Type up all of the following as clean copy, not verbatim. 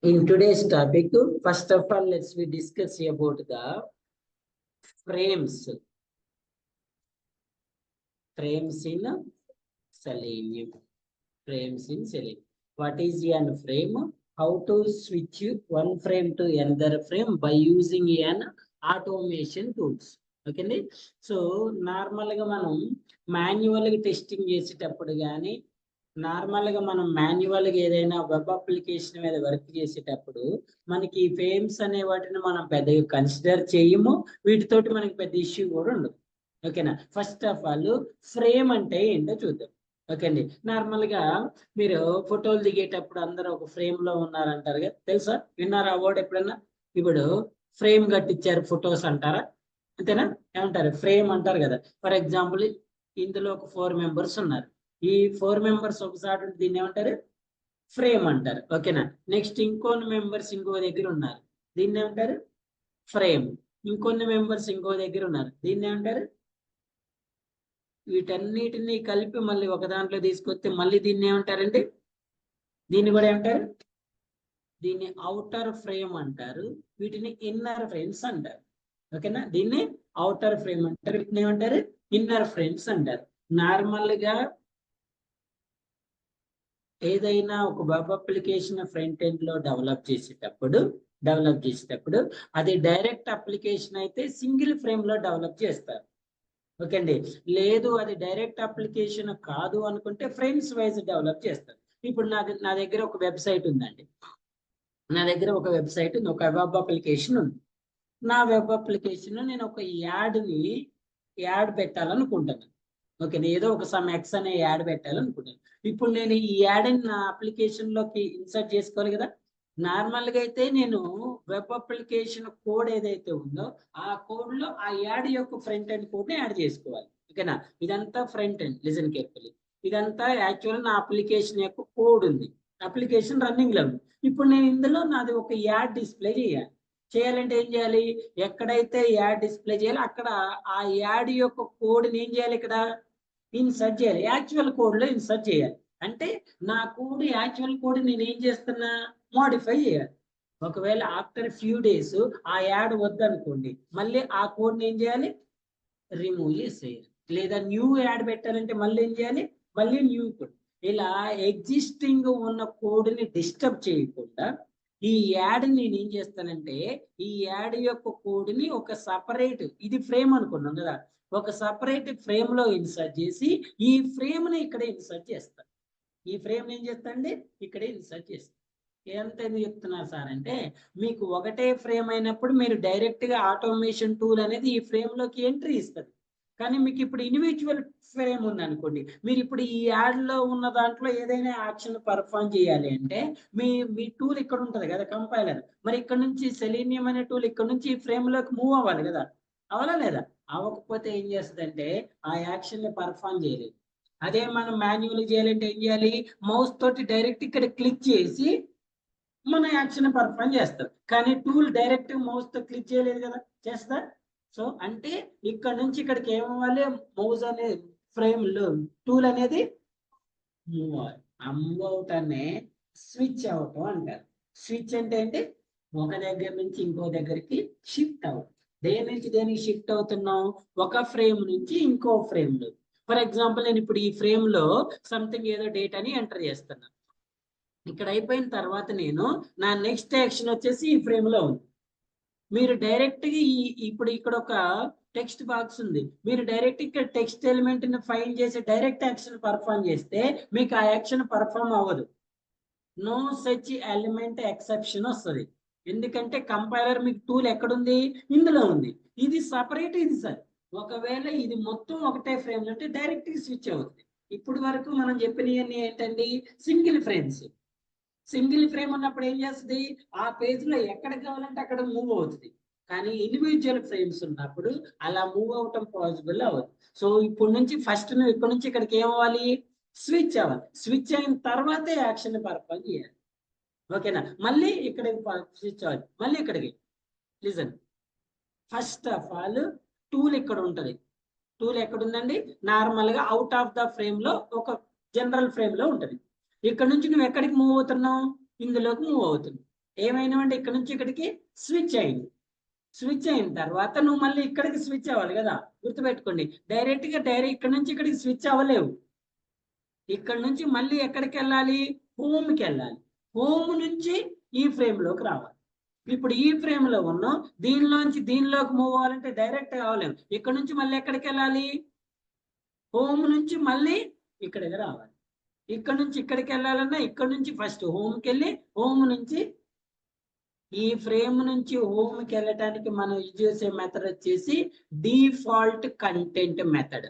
In today's topic, first of all, let's we discuss about the frames. Frames in Selenium. Frames in Selenium. What is an frame? How to switch one frame to another frame by using an automation tools. Okay, so నార్మల్గా మనం మాన్యువల్గా testing చేసేటప్పుడు కానీ నార్మల్గా మనం మాన్యువల్గా ఏదైనా web application మీద వర్క్ చేసేటప్పుడు మనకి ఈ ఫ్రేమ్స్ అనే వాటిని మనం పెద్దగా కన్సిడర్ చేయము, వీటితోటి మనకి పెద్ద ఇష్యూ కూడా ఉండదు. ఓకేనా, ఫస్ట్ ఆఫ్ ఆల్ ఫ్రేమ్ అంటే ఏంటో చూద్దాం. ఓకే అండి, నార్మల్గా మీరు ఫోటోలు దిగేటప్పుడు అందరూ ఒక ఫ్రేమ్ లో ఉన్నారంటారు కదా, తెలుసా? విన్నారా ఆ వర్డ్ ఎప్పుడన్నా? ఇప్పుడు ఫ్రేమ్ కట్టించారు ఫొటోస్ అంటారా? అంతేనా? ఏమంటారు? ఫ్రేమ్ అంటారు కదా. ఫర్ ఎగ్జాంపుల్ ఇందులో ఒక 4 మెంబర్స్ ఉన్నారు. ఈ 4 మెంబర్స్ ఒకసారి దీన్ని ఏమంటారు? ఫ్రేమ్ అంటారు. ఓకేనా, నెక్స్ట్ ఇంకొన్ని మెంబర్స్ ఇంకో దగ్గర ఉన్నారు, దీన్ని ఏమంటారు? ఫ్రేమ్. ఇంకొన్ని మెంబర్స్ ఇంకో దగ్గర ఉన్నారు, దీన్ని ఏమంటారు? వీటన్నిటిని కలిపి మళ్ళీ ఒక దాంట్లో తీసుకొస్తే మళ్ళీ దీన్ని ఏమంటారండి? దీన్ని కూడా ఏమంటారు? దీన్ని అవుటర్ ఫ్రేమ్ అంటారు, వీటిని ఇన్నర్ ఫ్రేమ్స్ అంటారు. ఓకేనా, దీన్ని అవుటర్ ఫ్రేమ్ అంటారు, వీటిని ఏమంటారు? ఇన్నర్ ఫ్రేమ్స్ అంటారు. నార్మల్ గా ఏదైనా ఒక వెబ్ అప్లికేషన్ ఫ్రంట్ ఎండ్ లో డెవలప్ చేసేటప్పుడు అది డైరెక్ట్ అప్లికేషన్ అయితే సింగిల్ ఫ్రేమ్ లో డెవలప్ చేస్తారు. ఓకే అండి, లేదు అది డైరెక్ట్ అప్లికేషన్ కాదు అనుకుంటే ఫ్రేమ్స్ వైజ్ డెవలప్ చేస్తారు. ఇప్పుడు నా దగ్గర ఒక వెబ్సైట్ ఉందండి, నా దగ్గర ఒక వెబ్సైట్ ఉంది, ఒక వెబ్ అప్లికేషన్ ఉంది. నా వెబ్ అప్లికేషన్ నేను ఒక యాడ్ పెట్టాలనుకుంటున్నాను. ఓకే, ఏదో ఒక సమ్ ఎక్స్ అనే యాడ్ పెట్టాలనుకుంటాను. ఇప్పుడు నేను ఈ యాడ్ నా అప్లికేషన్ లోకి ఇన్సర్ట్ చేసుకోవాలి కదా. నార్మల్ గా అయితే నేను వెబ్ అప్లికేషన్ కోడ్ ఏదైతే ఉందో ఆ కోడ్ లో ఆ యాడ్ యొక్క ఫ్రంట్ ఎండ్ కోడ్ ని యాడ్ చేసుకోవాలి. ఓకేనా, ఇదంతా ఫ్రంట్ ఎండ్. లిజన్ కేర్ఫుల్లీ, ఇదంతా యాక్చువల్ నా అప్లికేషన్ యొక్క కోడ్ ఉంది, అప్లికేషన్ రన్నింగ్ లో ఉంది. ఇప్పుడు నేను ఇందులో నాది ఒక యాడ్ డిస్ప్లే చేయాలంటే ఏం చేయాలి? ఎక్కడైతే యాడ్ డిస్ప్లే చేయాలి అక్కడ ఆ యాడ్ యొక్క కోడ్ని ఏం చేయాలి? ఇక్కడ ఇన్సర్ట్ చేయాలి, యాక్చువల్ కోడ్ లో ఇన్సర్ట్ చేయాలి. అంటే నా కోడ్ యాక్చువల్ కోడ్ నేను ఏం చేస్తున్నా? మోడిఫై చేయాలి. ఒకవేళ ఆఫ్టర్ ఫ్యూ డేస్ ఆ యాడ్ వద్దనుకోండి, మళ్ళీ ఆ కోడ్ ఏం చేయాలి? రిమూవ్ చేసేయాలి. లేదా న్యూ యాడ్ పెట్టాలంటే మళ్ళీ ఏం చేయాలి? మళ్ళీ న్యూ కోడ్. ఇలా ఎగ్జిస్టింగ్ ఉన్న కోడ్ ని డిస్టర్బ్ చేయకుండా ఈ యాడ్ నేను ఏం చేస్తానంటే ఈ యాడ్ యొక్క కోడ్ ని ఒక సపరేట్, ఇది ఫ్రేమ్ అనుకున్నాం కదా, ఒక సపరేట్ ఫ్రేమ్ లో ఇన్సర్ట్ చేసి ఈ ఫ్రేమ్ ని ఇక్కడ ఇన్సర్ట్ చేస్తాను. ఈ ఫ్రేమ్ ఏం చేస్తానండి? ఇక్కడ ఇన్సర్ట్ చేస్తాను. ఎంత చెప్తున్నారు సార్ అంటే, మీకు ఒకటే ఫ్రేమ్ అయినప్పుడు మీరు డైరెక్ట్ గా ఆటోమేషన్ టూల్ అనేది ఈ ఫ్రేమ్ లోకి ఎంట్రీ ఇస్తుంది. కానీ మీకు ఇప్పుడు ఇండివిజువల్ ఫ్రేమ్ ఉంది అనుకోండి, మీరు ఇప్పుడు ఈ యాడ్ లో ఉన్న దాంట్లో ఏదైనా యాక్షన్ పర్ఫామ్ చేయాలి అంటే మీ టూల్ ఇక్కడ ఉంటుంది కదా, కంపైలర్. మరి ఇక్కడ నుంచి సెలీనియం అనే టూల్ ఇక్కడ నుంచి ఈ ఫ్రేమ్ లోకి మూవ్ అవ్వాలి కదా, అవలా లేదా? అవ్వకపోతే ఏం చేస్తుందంటే ఆ యాక్షన్ ని పర్ఫామ్ చేయలేదు. అదే మనం మాన్యువల్ చేయాలంటే ఏం చేయాలి? మౌస్ తోటి డైరెక్ట్ ఇక్కడ క్లిక్ చేసి మన యాక్షన్ పర్ఫామ్ చేస్తారు. కానీ టూల్ డైరెక్ట్ మౌస్ తో క్లిక్ చేయలేదు కదా, చేస్తా. సో అంటే ఇక్కడ నుంచి ఇక్కడికి ఏమవ్వాలి? మౌస్ అనే ఫ్రేమ్ లో టూల్ అనేది మూవ్ అవ్వాలి. మూవ్ అవుట్ అనే స్విచ్ అవటం అంటారు. స్విచ్ అంటే ఏంటి? ఒక దగ్గర నుంచి ఇంకో దగ్గరికి షిఫ్ట్ అవ్వడం. దేని నుంచి దేనికి షిఫ్ట్ అవుతున్నాం? ఒక ఫ్రేమ్ నుంచి ఇంకో ఫ్రేమ్ లో. ఫర్ ఎగ్జాంపుల్ నేను ఇప్పుడు ఈ ఫ్రేమ్ లో సంథింగ్ ఏదో డేటాని ఎంటర్ చేస్తున్నాను. ఇక్కడ అయిపోయిన తర్వాత నేను నా నెక్స్ట్ యాక్షన్ వచ్చేసి ఈ ఫ్రేమ్ లో ఉంది. మీరు డైరెక్ట్ గా ఇప్పుడు ఇక్కడ ఒక టెక్స్ట్ బాక్స్ ఉంది, మీరు డైరెక్ట్ ఇక్కడ టెక్స్ట్ ఎలిమెంట్ ని ఫైండ్ చేసి డైరెక్ట్ యాక్షన్ పర్ఫామ్ చేస్తే మీకు ఆ యాక్షన్ పర్ఫామ్ అవ్వదు. నో సచ్ ఎలిమెంట్ ఎక్సెప్షన్ వస్తుంది. ఎందుకంటే కంపైలర్ మీకు టూల్ ఎక్కడుంది? ఇందులో ఉంది. ఇది సపరేట్, ఇది సార్. ఒకవేళ ఇది మొత్తం ఒకటే ఫ్రేమ్ అంటే డైరెక్ట్ గా స్విచ్ అవుతుంది. ఇప్పుడు వరకు మనం చెప్పినవన్నీ ఏంటండి? Single frames. సింగిల్ ఫ్రేమ్ ఉన్నప్పుడు ఏం చేస్తుంది? ఆ పేజ్ లో ఎక్కడ కావాలంటే అక్కడ మూవ్ అవుతుంది. కానీ ఇండివిజువల్ ఫ్రేమ్స్ ఉన్నప్పుడు అలా మూవ్ అవటం పాసిబుల్ అవ్వదు. సో ఇప్పుడు నుంచి ఫస్ట్ నువ్వు ఇక్కడ నుంచి ఇక్కడికి ఏమవ్వాలి? స్విచ్ అవ్వాలి. స్విచ్ అయిన తర్వాతే యాక్షన్ పర్ఫామ్ చేయాలి. ఓకేనా, మళ్ళీ ఇక్కడ స్విచ్ అవ్వాలి, మళ్ళీ ఇక్కడికి. Listen, first of all tool ఇక్కడ ఉంటుంది. టూల్ ఎక్కడ ఉందండి? నార్మల్ గా అవుట్ ఆఫ్ ద ఫ్రేమ్ లో ఒక జనరల్ ఫ్రేమ్ లో ఉంటుంది. ఇక్కడ నుంచి నువ్వు ఎక్కడికి మూవ్ అవుతున్నావు? ఇందులోకి మూవ్ అవుతుంది. ఏమైనావంటే ఇక్కడ నుంచి ఇక్కడికి స్విచ్ అయింది. స్విచ్ అయిన తర్వాత నువ్వు మళ్ళీ ఇక్కడికి స్విచ్ అవ్వాలి కదా, గుర్తుపెట్టుకోండి. డైరెక్ట్ ఇక్కడ నుంచి ఇక్కడికి స్విచ్ అవ్వలేవు. ఇక్కడ నుంచి మళ్ళీ ఎక్కడికి వెళ్ళాలి, హోమ్కి వెళ్ళాలి. హోమ్ నుంచి ఈ ఫ్రేమ్ లోకి రావాలి. ఇప్పుడు ఈ ఫ్రేమ్ లో ఉన్నాం, దీనిలోంచి దీనిలోకి మూవ్ అవ్వాలంటే డైరెక్ట్ కావలేము. ఇక్కడ నుంచి మళ్ళీ ఎక్కడికి వెళ్ళాలి, హోమ్ నుంచి మళ్ళీ ఇక్కడికి రావాలి. ఇక్కడ నుంచి ఇక్కడికి వెళ్ళాలన్నా ఇక్కడ నుంచి ఫస్ట్ హోమ్కి వెళ్ళి హోమ్ నుంచి ఈ ఫ్రేమ్ నుంచి హోమ్కి వెళ్ళటానికి మనం యూజ్ చేసే మెథడ్ వచ్చేసి డిఫాల్ట్ కంటెంట్ మెథడ్.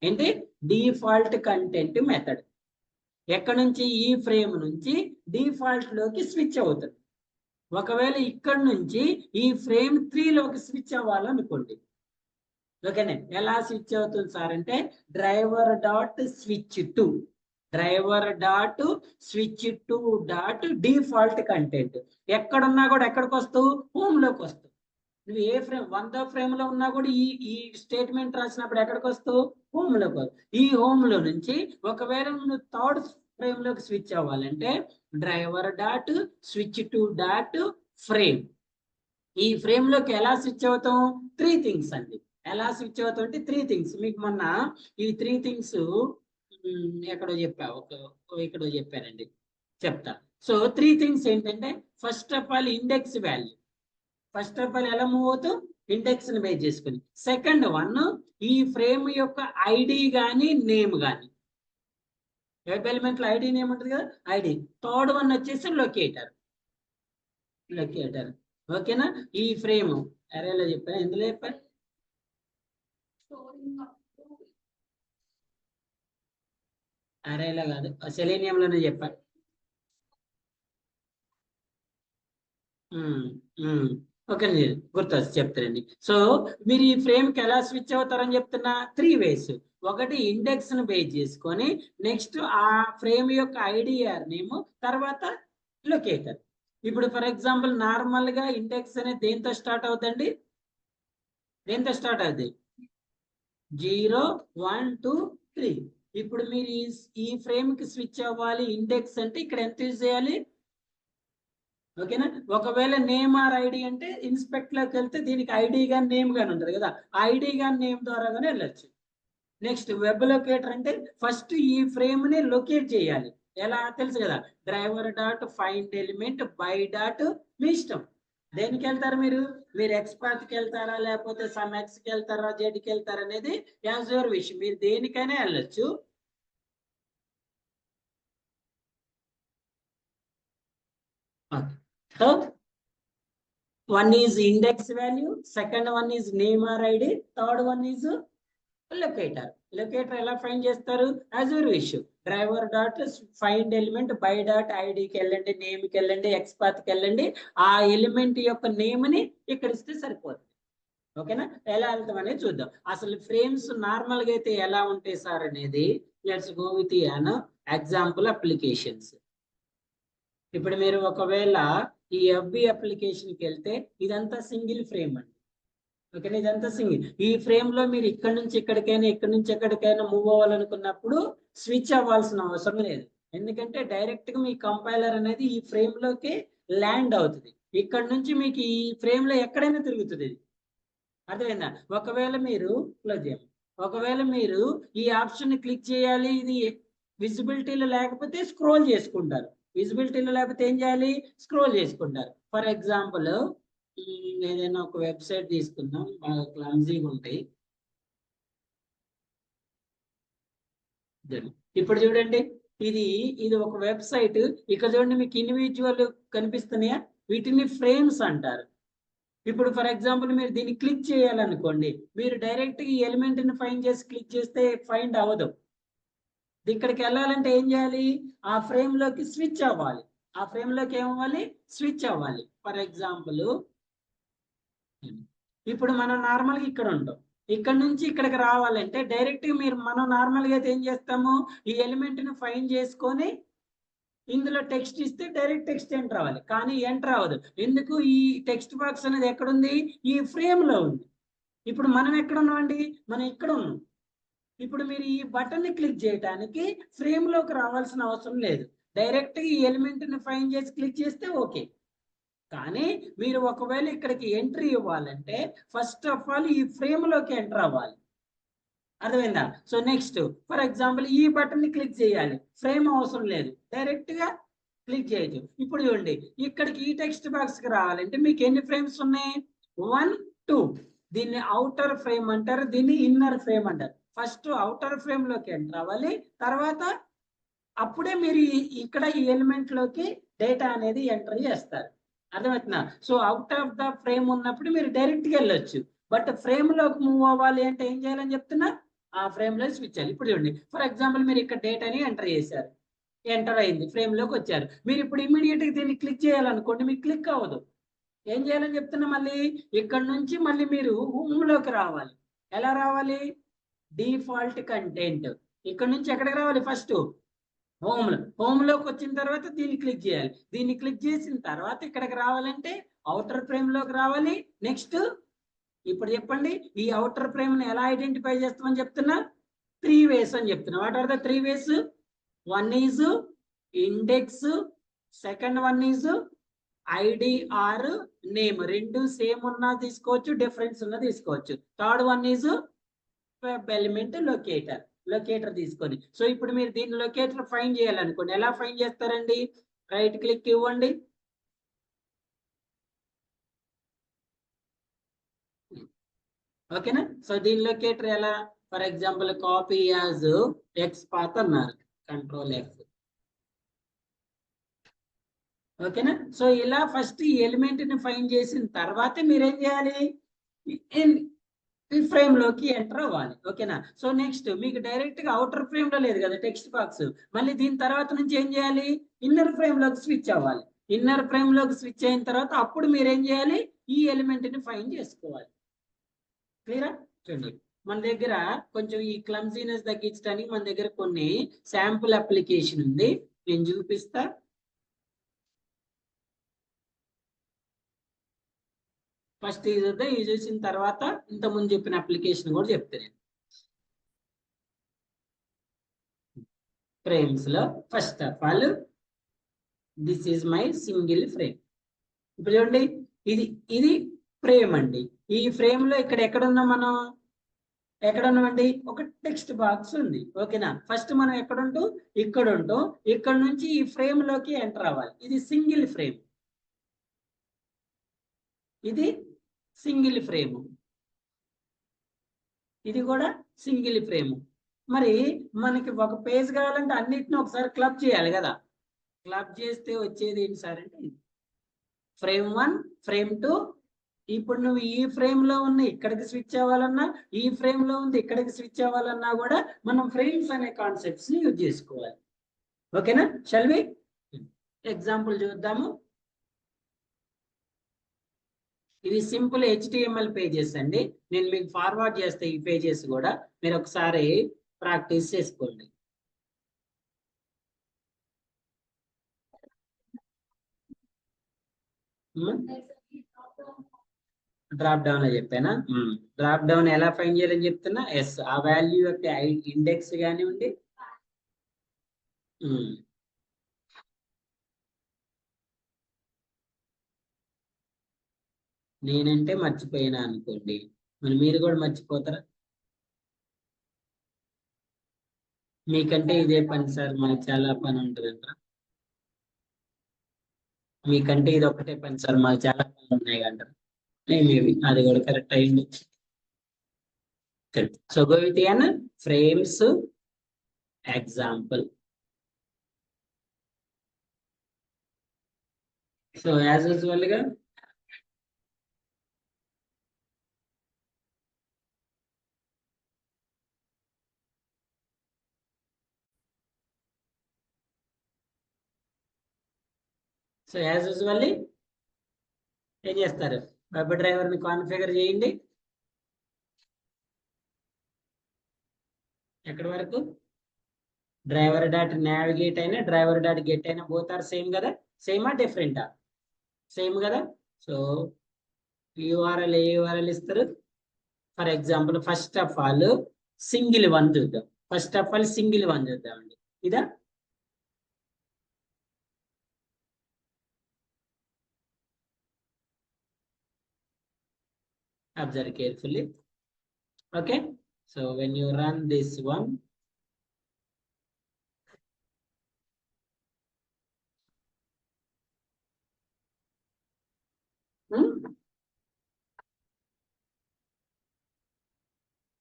ఏంటి, డిఫాల్ట్ కంటెంట్ మెథడ్. ఎక్కడ నుంచి, ఈ ఫ్రేమ్ నుంచి డిఫాల్ట్ లోకి స్విచ్ అవుతుంది. ఒకవేళ ఇక్కడ నుంచి ఈ ఫ్రేమ్ 3 లోకి స్విచ్ అవ్వాలనుకోండి, ఓకేనే. ఎలా స్విచ్ అవుతుంది సార్ అంటే driver dot switch to, driver dot switch to dot default content. ఎక్కడున్నా కూడా ఎక్కడికి వస్తావు, హోమ్ లోకి వస్తావు. నువ్వు ఏ ఫ్రేమ్ 100వ ఫ్రేమ్ లో ఉన్నా కూడా ఈ స్టేట్మెంట్ రాసినప్పుడు ఎక్కడికి వస్తావు, హోమ్ లోకి వస్తావు. ఈ హోమ్ లో నుంచి ఒకవేళ నువ్వు 3rd ఫ్రేమ్ లోకి స్విచ్ అవ్వాలంటే driver dot switch to dot frame. ఈ ఫ్రేమ్ లోకి ఎలా స్విచ్ అవుతాం, 3 థింగ్స్ అండి. ఎలా స్విచ్ అవుతాం అంటే 3 థింగ్స్. మీకు మొన్న ఈ 3 థింగ్స్ ఎక్కడో చెప్పా, ఇక్కడో చెప్పానండి, చెప్తా. సో 3 థింగ్స్ ఏంటంటే, first of all index value. First of all ఎలా మూవ్ అవుతాం, ఇండెక్స్ ని బేస్ చేసుకుని. సెకండ్ వన్, ఈ ఫ్రేమ్ యొక్క ఐడి కానీ నేమ్ కానీ. వెబ్ ఎలిమెంట్ లో ఐడి నేమ్ ఉంటుంది కదా, ఐడి. థర్డ్ వన్ వచ్చేసి లొకేటర్. లొకేటర్, ఓకేనా. ఈ ఫ్రేమ్ అరేలో చెప్పాను, ఎందులో చెప్పాను, అరేలో కాదు, సెలీనియంలోనే చెప్పాను. ఓకే, గుర్తొచ్చి చెప్తారండి. సో మీరు ఈ ఫ్రేమ్ కి ఎలా స్విచ్ అవుతారని చెప్తున్నా, 3 వేస్. ఒకటి ఇండెక్స్ ను బేస్ చేసుకొని, నెక్స్ట్ ఆ ఫ్రేమ్ యొక్క ఐడిఆర్ నేమ్, తర్వాత లొకేటర్. ఇప్పుడు ఫర్ ఎగ్జాంపుల్ నార్మల్ గా ఇండెక్స్ అనేది దేంతో స్టార్ట్ అవుతుందండి, దేంతో స్టార్ట్ అవుతుంది, 0 1 2 3. ఇప్పుడు మీరు ఈ ఫ్రేమ్ కి స్విచ్ అవ్వాలి ఇండెక్స్ అంటే ఇక్కడ ఎంత యూజ్ చేయాలి, ఓకేనా. ఒకవేళ నేమ్ ఆర్ ఐడి అంటే ఇన్స్పెక్ట్ లోకి వెళ్తే దీనికి ఐడి గాని నేమ్ గాని ఉంటుంది కదా, ఐడి గాని నేమ్ ద్వారా కానీ వెళ్ళొచ్చు. నెక్స్ట్ వెబ్ లొకేటర్ అంటే ఫస్ట్ ఈ ఫ్రేమ్ ని లొకేట్ చేయాలి. ఎలా తెలుసు కదా, driver dot find element by dot, మీ ఇష్టం దేనికి వెళ్తారు మీరు, ఎక్స్పాత్కి వెళ్తారా లేకపోతే సమ్ ఎక్స్కి వెళ్తారా, జెడ్కి వెళ్తారా అనేది యాజ్ యువర్ విష్, మీరు దేనికైనా వెళ్ళొచ్చు. So one is index value, second one is name or id, third one is locator. Locator ఎలా ఫైండ్ చేస్తారు, as your wish. Driver dot find element by dot ఐడికి వెళ్ళండి, నేమ్ కి వెళ్ళండి, ఎక్స్పాత్ కి వెళ్ళండి. ఆ ఎలిమెంట్ యొక్క నేమ్ ని ఇక్కడ ఇస్తే సరిపోతుంది. ఓకేనా, ఎలా వెళ్తాం అనేది చూద్దాం. అసలు ఫ్రేమ్స్ నార్మల్ గా అయితే ఎలా ఉంటాయి సార్ అనేది, let's go with an example applications. ఇప్పుడు మీరు ఒకవేళ ఈ ఎఫ్బి అప్లికేషన్కి వెళ్తే ఇదంతా సింగిల్ ఫ్రేమ్ అండి, ఓకేనా. ఇదంతా సింగిల్. ఈ ఫ్రేమ్ లో మీరు ఇక్కడ నుంచి ఎక్కడికైనా, ఇక్కడ నుంచి ఎక్కడికైనా మూవ్ అవ్వాలనుకున్నప్పుడు స్విచ్ అవ్వాల్సిన అవసరం లేదు. ఎందుకంటే డైరెక్ట్ గా మీ కంపైలర్ అనేది ఈ ఫ్రేమ్ లోకి ల్యాండ్ అవుతుంది. ఇక్కడ నుంచి మీకు ఈ ఫ్రేమ్ లో ఎక్కడైనా తిరుగుతుంది ఇది, అర్థమైందా. ఒకవేళ మీరు క్లోజ్ చేయాలి, ఒకవేళ మీరు ఈ ఆప్షన్ క్లిక్ చేయాలి, ఇది విజిబిలిటీలో లేకపోతే స్క్రోల్ చేసుకుంటారు. విజిబిలిటీలో లేకపోతే ఏం చేయాలి, స్క్రోల్ చేసుకుంటారు. ఫర్ ఎగ్జాంపుల్ ఏదైనా ఒక వెబ్సైట్ తీసుకుందాం, బాగా క్లమ్జీగా ఉంటాయి. ఇప్పుడు చూడండి, ఇది ఒక వెబ్సైట్. ఇక్కడ చూడండి మీకు ఇండివిజువల్ కనిపిస్తున్నాయా, వీటిని ఫ్రేమ్స్ అంటారు. ఇప్పుడు ఫర్ ఎగ్జాంపుల్ మీరు దీన్ని క్లిక్ చేయాలనుకోండి, మీరు డైరెక్ట్ ఈ ఎలిమెంట్ ని ఫైండ్ చేసి క్లిక్ చేస్తే ఫైండ్ అవ్వదు. ఇక్కడికి వెళ్ళాలంటే ఏం చేయాలి, ఆ ఫ్రేమ్ లోకి స్విచ్ అవ్వాలి. ఆ ఫ్రేమ్ లోకి ఏమవ్వాలి, స్విచ్ అవ్వాలి. ఫర్ ఎగ్జాంపుల్ ఇప్పుడు మనం నార్మల్గా ఇక్కడ ఉంటాం, ఇక్కడ నుంచి ఇక్కడికి రావాలంటే డైరెక్ట్ గా మనం నార్మల్గా అయితే ఏం చేస్తాము, ఈ ఎలిమెంట్ ని ఫైండ్ చేసుకొని ఇందులో టెక్స్ట్ ఇస్తే డైరెక్ట్ టెక్స్ట్ ఎంటర్ అవ్వాలి. కానీ ఎంటర్ అవ్వదు. ఎందుకు, ఈ టెక్స్ట్ బాక్స్ అనేది ఎక్కడుంది, ఈ ఫ్రేమ్ లో ఉంది. ఇప్పుడు మనం ఎక్కడ ఉన్నామండి, మనం ఇక్కడ ఉన్నాం. ఇప్పుడు మీరు ఈ బటన్ ని క్లిక్ చేయడానికి ఫ్రేమ్ లోకి రావాల్సిన అవసరం లేదు. డైరెక్ట్ గా ఈ ఎలిమెంట్ ని ఫైండ్ చేసి క్లిక్ చేస్తే ఓకే. కానీ మీరు ఒకవేళ ఇక్కడికి ఎంట్రీ ఇవ్వాలంటే ఫస్ట్ ఆఫ్ ఆల్ ఈ ఫ్రేమ్ లోకి ఎంటర్ అవ్వాలి. అర్థమైందా? సో నెక్స్ట్ ఫర్ ఎగ్జాంపుల్ ఈ బటన్ ని క్లిక్ చేయాలి, ఫ్రేమ్ అవసరం లేదు, డైరెక్ట్ గా క్లిక్ చేయొచ్చు. ఇప్పుడు చూడండి, ఇక్కడికి ఈ టెక్స్ట్ బాక్స్ కి రావాలంటే మీకు ఎన్ని ఫ్రేమ్స్ ఉన్నాయి? 1 2. దీన్ని అవుటర్ ఫ్రేమ్ అంటారు, దీన్ని ఇన్నర్ ఫ్రేమ్ అంటారు. ఫస్ట్ అవుటర్ ఫ్రేమ్ లోకి ఎంటర్ అవ్వాలి, తర్వాత అప్పుడే మీరు ఇక్కడ ఈ ఎలిమెంట్ లోకి డేటా అనేది ఎంటర్ చేస్తారు. అర్థమవుతుందా? So out of the frame ఉన్నప్పుడు మీరు డైరెక్ట్ గా వెళ్ళొచ్చు, బట్ ఫ్రేమ్ లోకి మూవ్ అవ్వాలి అంటే ఏం చేయాలని చెప్తున్నా, ఆ ఫ్రేమ్ లో స్విచ్ చేయాలి. ఇప్పుడు చూడండి, ఫర్ ఎగ్జాంపుల్ మీరు ఇక్కడ డేటాని ఎంటర్ చేశారు, ఎంటర్ అయింది, ఫ్రేమ్ లోకి వచ్చారు. మీరు ఇప్పుడు ఇమీడియట్ గా దీన్ని క్లిక్ చేయాలనుకోండి, మీకు క్లిక్ అవ్వదు. ఏం చేయాలని చెప్తున్నా, మళ్ళీ ఇక్కడ నుంచి మళ్ళీ మీరు హోమ్ లోకి రావాలి. ఎలా రావాలి? డిఫాల్ట్ కంటెంట్, ఇక్కడ నుంచి ఎక్కడికి రావాలి? ఫస్ట్ హోమ్ లోకి వచ్చిన తర్వాత దీన్ని క్లిక్ చేయాలి. దీన్ని క్లిక్ చేసిన తర్వాత ఇక్కడికి రావాలంటే అవుటర్ ఫ్రేమ్ లోకి రావాలి. నెక్స్ట్ ఇప్పుడు చెప్పండి, ఈ అవుటర్ ఫ్రేమ్ ని ఎలా ఐడెంటిఫై చేస్తామని చెప్తున్నా? 3 ways అని చెప్తున్నా. What are the 3 ways? 1 is index, second 1 is ID or name. రెండు సేమ్ ఉన్నా తీసుకోవచ్చు, డిఫరెన్స్ ఉన్నా తీసుకోవచ్చు. Third 1 is web element locator తీసుకొని. సో ఇప్పుడు మీరు దీని లొకేటర్ ఫైండ్ చేయాలనుకోండి, ఎలా ఫైండ్ చేస్తారండి? రైట్ క్లిక్ ఇవ్వండి, ఓకేనా? సో దీని లొకేటర్ ఎలా? For example copy as X path అన్నారు, కంట్రోల్ ఎక్స్, ఓకేనా? సో ఇలా ఫస్ట్ ఈ ఎలిమెంట్ ని ఫైండ్ చేసిన తర్వాత మీరేం చేయాలి? ఈ ఫ్రేమ్ లోకి ఎంటర్ అవ్వాలి, ఓకేనా? సో నెక్స్ట్ మీకు డైరెక్ట్ గా అవుటర్ ఫ్రేమ్ లో లేదు కదా టెక్స్ట్ బాక్స్, మళ్ళీ దీని తర్వాత నుంచి ఏం చేయాలి? ఇన్నర్ ఫ్రేమ్ లోకి స్విచ్ అవ్వాలి. ఇన్నర్ ఫ్రేమ్ లోకి స్విచ్ అయిన తర్వాత అప్పుడు మీరు ఏం చేయాలి? ఈ ఎలిమెంట్ ని ఫైండ్ చేసుకోవాలి. క్లియరా? చూడండి, మన దగ్గర కొంచెం ఈ క్లమ్జీనెస్ తగ్గించడానికి మన దగ్గర కొన్ని శాంపుల్ అప్లికేషన్ ఉంది, నేను చూపిస్తా. ఫస్ట్ ఇది వద్దా, ఇది చూసిన తర్వాత ఇంతకుముందు చెప్పిన అప్లికేషన్ కూడా చెప్తాను. ఫ్రేమ్స్ లో first of all this is my single frame. ఇప్పుడు చూడండి, ఇది ఫ్రేమ్ అండి. ఈ ఫ్రేమ్ లో ఎక్కడ ఉన్నాం మనం? ఎక్కడ ఉన్నామండి? ఒక టెక్స్ట్ బాక్స్ ఉంది, ఓకేనా? ఫస్ట్ మనం ఇక్కడ ఉంటాం, ఇక్కడ నుంచి ఈ ఫ్రేమ్ లోకి ఎంటర్ అవ్వాలి. ఇది సింగిల్ ఫ్రేమ్, ఇది సింగిల్ ఫ్రేమ్, ఇది కూడా సింగిల్ ఫ్రేమ్. మరి మనకి ఒక పేజ్ కావాలంటే అన్నిటిని ఒకసారి క్లబ్ చేయాలి కదా. క్లబ్ చేస్తే వచ్చేది ఏంటి సార్ అంటే ఫ్రేమ్ 1, ఫ్రేమ్ 2. ఇప్పుడు నువ్వు ఈ ఫ్రేమ్ లో ఉన్న ఇక్కడికి స్విచ్ అవ్వాలన్నా, ఈ ఫ్రేమ్ లో ఉంది ఇక్కడికి స్విచ్ అవ్వాలన్నా కూడా మనం ఫ్రేమ్స్ అనే కాన్సెప్ట్స్ ని యూజ్ చేసుకోవాలి, ఓకేనా? షల్ వి ఎగ్జాంపుల్ చూద్దాము. ఇవి సింపుల్ HTML పేజెస్ అండి, నేను మీకు ఫార్వర్డ్ చేస్తే ఈ పేజెస్ కూడా మీరు ఒకసారి ప్రాక్టీస్ చేసుకోండి. డ్రాప్ డౌన్ లో చెప్పానా? డ్రాప్ డౌన్ ఎలా ఫైండ్ చేయాలని చెప్తున్నా. ఎస్, ఆ వాల్యూ యొక్క ఇండెక్స్ కానివ్వండి. నేనంటే మర్చిపోయినా అనుకోండి, మరి మీరు కూడా మర్చిపోతారా? మీకంటే ఇదే పని సార్, మనకి చాలా పని ఉంటుందంట. మీకంటే ఇది ఒకటే పని సార్, మాకు చాలా పనులు ఉన్నాయి అంటారు. మేబీ అది కూడా కరెక్ట్ అయ్యింది. So go with an frames example. So as usual గా ఏం చేస్తారు? వెబ్ డ్రైవర్ ని కాన్ఫిగర్ చేయండి. ఎక్కడి వరకు? డ్రైవర్ డాట్ నావిగేట్ అయినా డ్రైవర్ డాట్ గెట్ అయినా బోత్ ఆర్ సేమ్ కదా? సేమా డిఫరెంటా? సేమ్ కదా. సో యూఆర్ఎల్ ఏ యూఆర్ఎల్ ఇస్తారు? For example first of all single 1 చూద్దాం. ఫస్ట్ ఆఫ్ ఆల్ సింగిల్ 1 చూద్దామండి. ఇదా? Observe carefully. Okay, so when you run this one,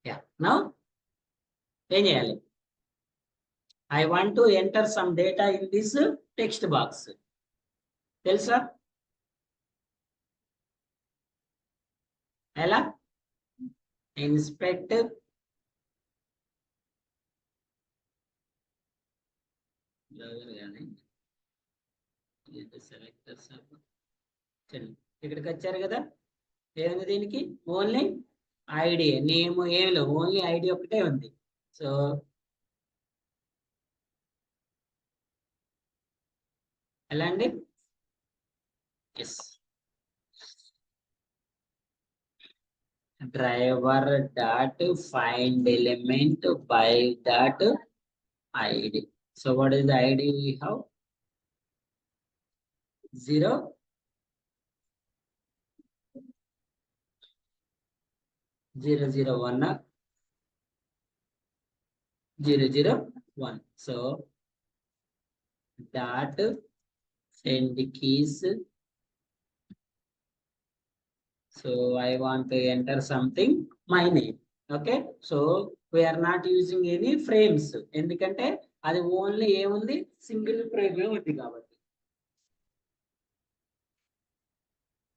yeah, now ఏం చేయాలి? I want to enter some data in this text box. తెలుసా ఎలా? Inspect కానీ selectors ఇక్కడికి వచ్చారు కదా, ఏముంది దీనికి? ఓన్లీ ఐడి, నేమ్ ఏమి లేవు, ఓన్లీ ఐడి ఒకటే ఉంది. సో ఎలా అండి? Yes, driver dot find element by dot ID. So what is the ID we have? 0 0 0 1 0 0 1. So dot send keys. So I want to enter something, my name. Okay, so we are not using any frames ఎందుకంటే అది only ఏముంది? Single frame ఉంది కాబట్టి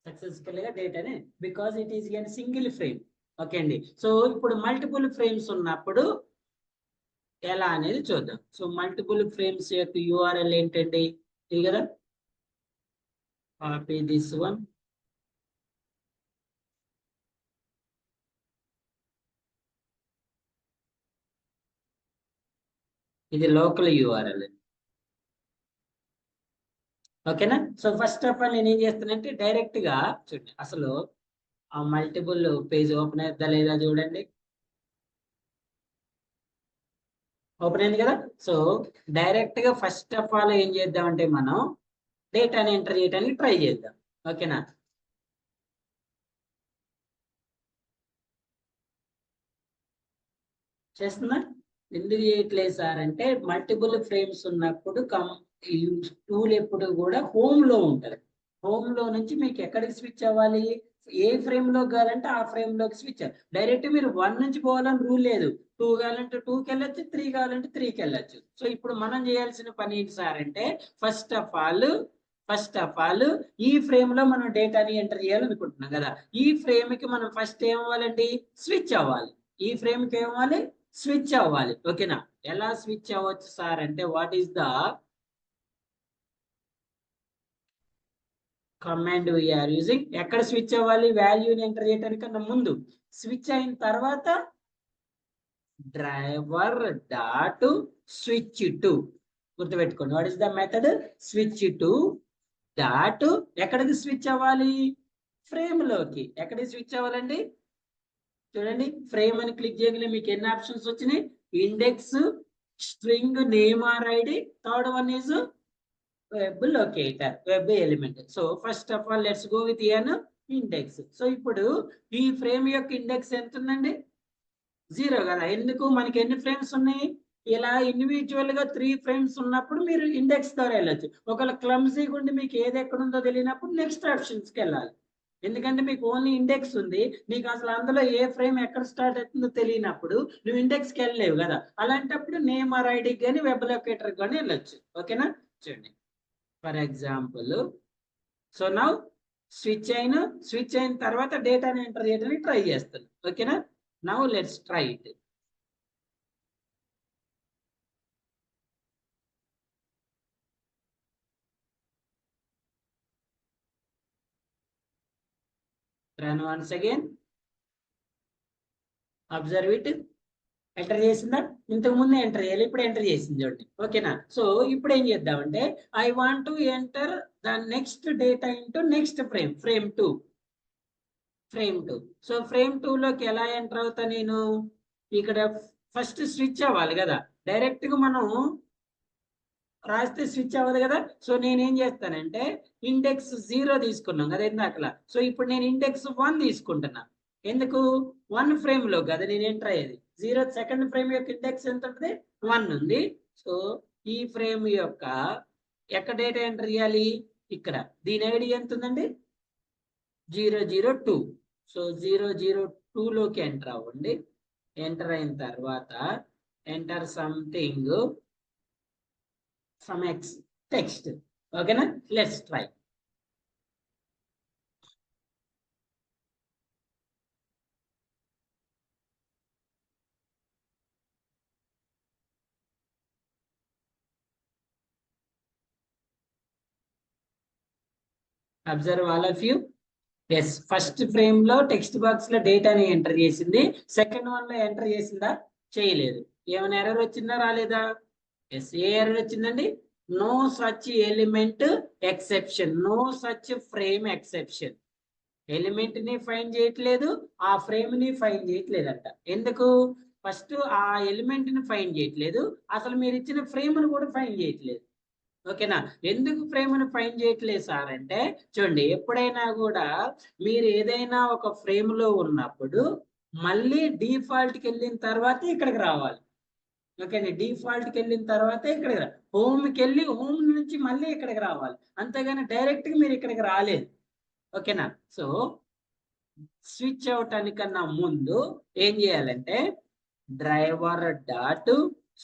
successful గా డేటానే, because it is an single frame. Okay అండి, so ఇప్పుడు multiple frames ఉన్నప్పుడు ఎలా అనేది చూద్దాం. సో మల్టిపుల్ ఫ్రేమ్స్ యొక్క యూఆర్ఎల్ ఏంటండి? ఇది కదా, కాపీ దిస్ వన్, ఇది లోకల్ యూఆర్ఎల్. ఓకేనా? సో ఫస్ట్ ఆఫ్ ఆల్ నేను ఏం చేస్తానంటే డైరెక్ట్ గా చూడండి, అసలు ఆ మల్టిపుల్ పేజ్ ఓపెన్ అవుతుందా లేదా చూడండి. ఓపెన్ అయింది కదా. సో డైరెక్ట్ గా ఫస్ట్ ఆఫ్ ఆల్ ఏం చేద్దామంటే మనం డేటాని ఎంటర్ చేయడానికి ట్రై చేద్దాం. ఓకేనా? చేస్తుందా? ఎందుకు చేయట్లేదు సార్ అంటే మల్టిపుల్ ఫ్రేమ్స్ ఉన్నప్పుడు ఈ టూల్ ఎప్పుడు కూడా హోమ్ లో ఉంటుంది. హోమ్ లో నుంచి మీకు ఎక్కడికి స్విచ్ అవ్వాలి? ఏ ఫ్రేమ్ లో కావాలంటే ఆ ఫ్రేమ్ లోకి స్విచ్. డైరెక్ట్ మీరు 1 నుంచి పోవాలని రూల్ లేదు. 2 కావాలంటే 2కి వెళ్ళొచ్చు, 3 కావాలంటే 3కి వెళ్ళొచ్చు. సో ఇప్పుడు మనం చేయాల్సిన పని ఏంటి సార్ అంటే ఫస్ట్ ఆఫ్ ఆల్ ఈ ఫ్రేమ్ లో మనం డేటాని ఎంటర్ చేయాలనుకుంటున్నాం కదా. ఈ ఫ్రేమ్ కి మనం ఫస్ట్ ఏమవ్వాలండి? స్విచ్ అవ్వాలి. ఈ ఫ్రేమ్ కి ఏమవ్వాలి? స్విచ్ అవ్వాలి. ఓకేనా? ఎలా స్విచ్ అవ్వచ్చు సార్ అంటే what is the command we're using? ఎక్కడ స్విచ్ అవ్వాలి? వాల్యూని ఎంటర్ చేయడానికన్నా ముందు. స్విచ్ అయిన తర్వాత డ్రైవర్ డాట్ స్విచ్ టు, గుర్తుపెట్టుకోండి. What is the method? Switch to dot ఎక్కడికి స్విచ్ అవ్వాలి? ఫ్రేమ్ లోకి. ఎక్కడికి స్విచ్ అవ్వాలండి? చూడండి, ఫ్రేమ్ అని క్లిక్ చేయగలి మీకు ఎన్ని ఆప్షన్స్ వచ్చినాయి? Index, string, name or ID, third one is web locator, web element. So first of all let's go with an index. So ఇప్పుడు ఈ ఫ్రేమ్ యొక్క ఇండెక్స్ ఎంత ఉందండి? 0 కదా. ఎందుకు? మనకి ఎన్ని ఫ్రేమ్స్ ఉన్నాయి? ఇలా ఇండివిజువల్ గా 3 ఫ్రేమ్స్ ఉన్నప్పుడు మీరు ఇండెక్స్ ద్వారా వెళ్ళొచ్చు. ఒకవేళ క్లమ్సీగా ఉండి మీకు ఏది ఎక్కడ ఉందో తెలియనప్పుడు నెక్స్ట్ ఆప్షన్స్కి వెళ్ళాలి. ఎందుకంటే మీకు ఓన్లీ ఇండెక్స్ ఉంది, నీకు అసలు అందులో ఏ ఫ్రేమ్ ఎక్కడ స్టార్ట్ అవుతుందో తెలియనప్పుడు నువ్వు ఇండెక్స్కి వెళ్ళలేవు కదా. అలాంటప్పుడు నేమ్ ఆర్ ఐడికి కానీ వెబ్ లొకేటర్ కానీ వెళ్ళొచ్చు. ఓకేనా? చూడండి, for example, so now switch అయిన తర్వాత డేటాని ఎంటర్ చేయడానికి ట్రై చేస్తాను. ఓకేనా? Now let's try it. Run once again, observe it. Enter చేసిందా? ఇంతకు ముందే ఎంటర్ చేయాలి, ఇప్పుడు ఎంటర్ చేసింది చూడండి. ఓకేనా? సో ఇప్పుడు ఏం చేద్దామంటే I want to enter the next data into next frame 2. So frame 2 లోకి ఎలా ఎంటర్ అవుతా నేను? ఇక్కడ ఫస్ట్ స్విచ్ అవ్వాలి కదా. డైరెక్ట్ గా మనం రాస్తే స్విచ్ అవ్వదు కదా. సో నేనేం చేస్తానంటే ఇండెక్స్ 0 తీసుకున్నాం కదా ఇందాకలా. సో ఇప్పుడు నేను ఇండెక్స్ 1 తీసుకుంటున్నా. ఎందుకు 1 ఫ్రేమ్ లో కదా నేను ఎంటర్ అయ్యేది. 0 సెకండ్ ఫ్రేమ్ యొక్క ఇండెక్స్ ఎంత ఉంటుంది? 1 ఉంది. సో ఈ ఫ్రేమ్ యొక్క ఎక్కడ డేటా ఎంటర్ చేయాలి? ఇక్కడ. దీని ఐడి ఎంత ఉందండి? 002. సో 002 లోకి ఎంటర్ అవ్వండి. ఎంటర్ అయిన తర్వాత enter something some X text. ఓకేనా? Let's try. Observe all of you. Yes, first frame లో టెక్స్ట్ బాక్స్ లో డేటాని ఎంటర్ చేసింది. సెకండ్ వన్ లో ఎంటర్ చేసిందా? చేయలేదు. ఏమైనా ఎర్రర్ వచ్చిందా? రాలేదా? ఎస్, ఏ ఎర్రర్ వచ్చిందండి? No such element exception, no such frame exception. Element ని ఫైండ్ చేయట్లేదు, ఆ ఫ్రేమ్ ని ఫైండ్ చేయట్లేదంట. ఎందుకు? ఫస్ట్ ఆ ఎలిమెంట్ ని ఫైండ్ చేయట్లేదు, అసలు మీరు ఇచ్చిన ఫ్రేమ్ ను కూడా ఫైండ్ చేయట్లేదు. ఓకేనా? ఎందుకు ఫ్రేమ్ ని ఫైండ్ చేయట్లేదు సార్ అంటే, చూడండి, ఎప్పుడైనా కూడా మీరు ఏదైనా ఒక ఫ్రేమ్ లో ఉన్నప్పుడు మళ్ళీ డిఫాల్ట్ కి వెళ్ళిన తర్వాత ఇక్కడికి రావాలి. ఓకేనా? డిఫాల్ట్ కి వెళ్ళిన తర్వాత ఇక్కడికి హోమ్కి వెళ్ళి హోమ్ నుంచి మళ్ళీ ఇక్కడికి రావాలి. అంతేగాని డైరెక్ట్ గా మీరు ఇక్కడికి రాలేదు. ఓకేనా? సో స్విచ్ అవటానికన్నా ముందు ఏం చేయాలంటే driver dot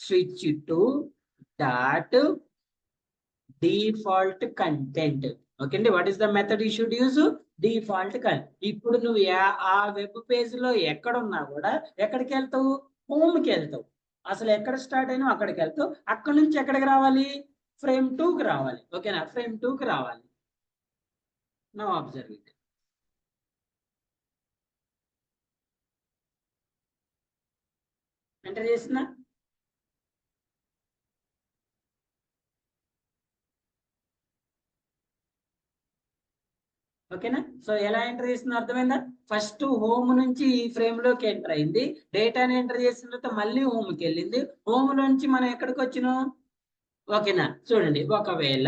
switch to dot default content. Okay అండి, what is the method you should use? Default content. ఇప్పుడు నువ్వు ఆ వెబ్ పేజ్ లో ఎక్కడున్నా కూడా ఎక్కడికి వెళ్తావు? హోమ్కి వెళ్తావు. అసలు ఎక్కడ స్టార్ట్ అయినా అక్కడికి వెళ్తావు. అక్కడ నుంచి ఎక్కడికి రావాలి? ఫ్రేమ్ 2కి రావాలి. ఓకేనా? ఫ్రేమ్ 2కి రావాలి. Now observe it. ఎంటర్ చేసిన ఓకేనా? సో ఎలా ఎంటర్ చేసిందో అర్థమైందా? ఫస్ట్ హోమ్ నుంచి ఈ ఫ్రేమ్ లోకి ఎంటర్ అయింది, డేటాని ఎంటర్ చేసిన తర్వాత మళ్ళీ హోమ్కి వెళ్ళింది, హోమ్ నుంచి మనం ఎక్కడికి వచ్చినాం? ఓకేనా? చూడండి, ఒకవేళ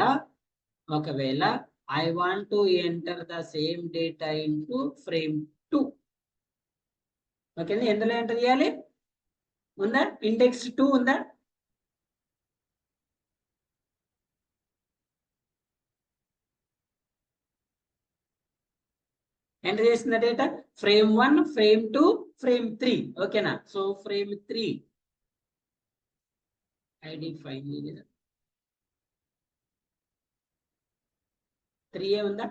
I want to enter the same data into frame 2. ఓకేనా? ఎందులో ఎంటర్ చేయాలి? ఉందా? ఇండెక్స్ 2 ఉందా? ఎంటర్ చేసిన డేటా ఫ్రేమ్ 1, ఫ్రేమ్ 2, ఫ్రేమ్ 3. ఓకేనా? సో ఫ్రేమ్ 3 ఐడి ఫైన్ లేదా 3 ఉందా?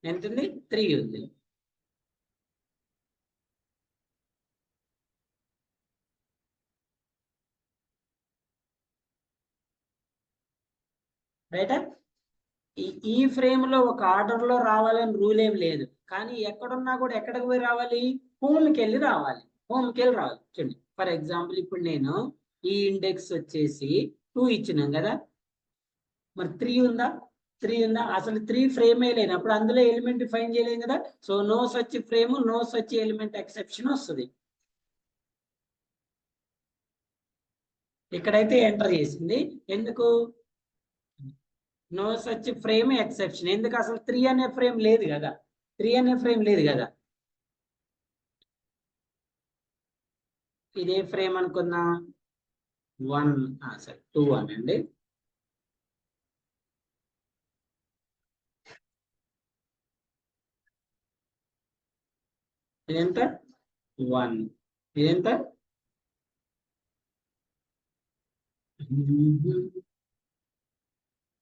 ఎంత ఉంది? 3 ఉంది. రైటా? ఈ ఫ్రేమ్ లో ఒక ఆర్డర్ లో రావాలని రూల్ ఏం లేదు, కానీ ఎక్కడున్నా కూడా ఎక్కడికి పోయి రావాలి? హోమ్కి వెళ్ళి రావాలి. హోమ్కి వెళ్ళి రావాలి. చూడండి, ఫర్ ఎగ్జాంపుల్ ఇప్పుడు నేను ఈ ఇండెక్స్ వచ్చేసి 2 ఇచ్చినాం కదా, మరి 3 ఉందా? 3 ఉందా? అసలు 3 ఫ్రేమే లేనప్పుడు అందులో ఎలిమెంట్ ఫైన్ చేయలేం కదా. So no such frame, no such element exception వస్తుంది. ఇక్కడైతే ఎంటర్ చేసింది. ఎందుకు? No such frame exception. ఎందుకు? అసలు 3 అనే ఫ్రేమ్ లేదు కదా. 3 అనే ఫ్రేమ్ లేదు కదా. ఇదే ఫ్రేమ్ అనుకుందాం. 1, సరే 2 అనండి. ఇదెంత? 1. ఇదెంత?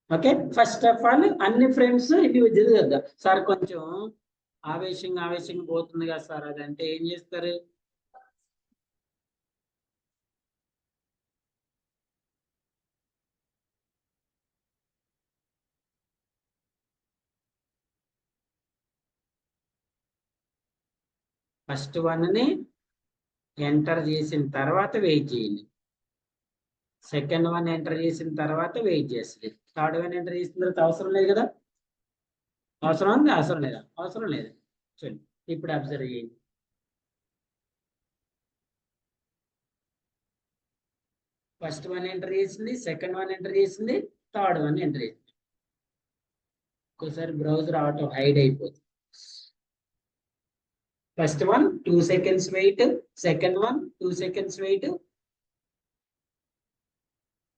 ఓకే, ఫస్ట్ ఆఫ్ ఆల్ అన్ని ఫ్రేమ్స్ ఇండివిజువల్ చేద్దాం. సార్ కొంచెం ఆవేశంగా పోతుంది కదా సార్, అదంటే ఏం చేస్తారు? ఫస్ట్ వన్ ని ఎంటర్ చేసిన తర్వాత వెయిట్ చేయండి. సెకండ్ వన్ ఎంటర్ చేసిన తర్వాత వెయిట్ చేస్తుంది. థర్డ్ వన్ ఎంటర్ చేసిన తర్వాత అవసరం లేదు కదా. అవసరం ఉంది? అవసరం లేదా? అవసరం లేదు. చూడండి, ఇప్పుడు అబ్జర్వ్ చేయండి. ఫస్ట్ వన్ ఎంటర్ చేసింది, సెకండ్ వన్ ఎంటర్ చేసింది, థర్డ్ వన్ ఎంటర్ చేసింది. ఒక్కోసారి బ్రౌజర్ ఆటో హైడ్ అయిపోతుంది. First one 2 seconds wait, second one 2 seconds wait.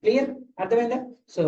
Clear? అర్థమైందా? సో